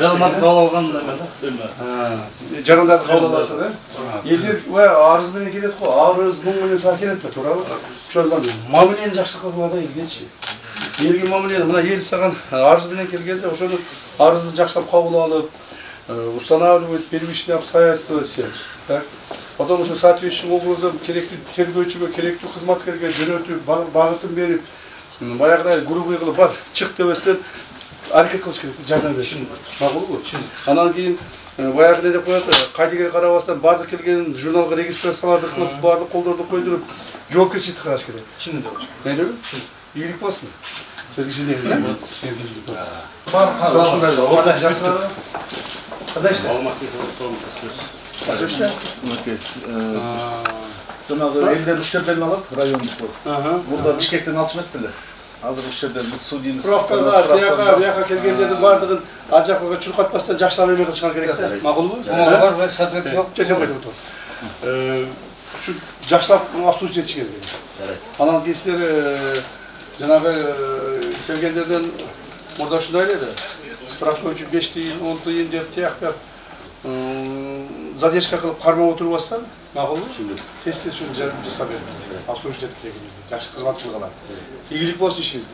Жармат қабыл алған жарандарды қабыл аласың, да? Елдер арыз менен келеді ғой, арыз мұң менен саған келеді ме, тура ма? Шодан мамилені жақсылыққа қылады елгенші. Елге мамилені, мына ел саған арыз менен келгенде, ошоны арызды жақсылап қабыл алып, устанавливать первичное обстоятельства все. Так? Потом уже соответствующим образом керекті тергөөчүгө, керекті кызматкерге жөнөтүп, багытын берип, баягыдай грубый кылып бар, чык дебестен аракет кылыш керек, жардам бериш. Макул го? Анан кийин баягы деп коет, кайдыга карабастан бардык келген журналга регистрацияларды кылып, бардык колдорду койдуруп, жоопкерчиликти караш керек. Чын деп. Мейлиби? Ийгилик болсун. Сизге жеңилиңиз. Ийгилик болсун. Ошондой Орда жасына. Кандай иште? Качы иште? Жанагы элдер үч жерден алат, райондук бул. Мурда Бишкектен алчу эмес беле. Азыр үч жерден судийни справкалар, бияка келгендердин бардыгын ал жакка чуркатпастан жакшылап эме кылышкан керек да. Макулбу? Бар, соответственно жок. Чечим айтып отур. Ушу жакшылап абсурд жетиш керек. Анан кийин силер жанагы келгендерден мурда ушундай эле. Справка үчүн 5 тыйын, 10 тыйын деп тияк бияк задержка кылып кармап отурбастан, макулбу? Тез ушуну жасап берип, абсурд жетип келгенде жакшы кызмат кылгыла. Ийгилик болсун ишиңизге.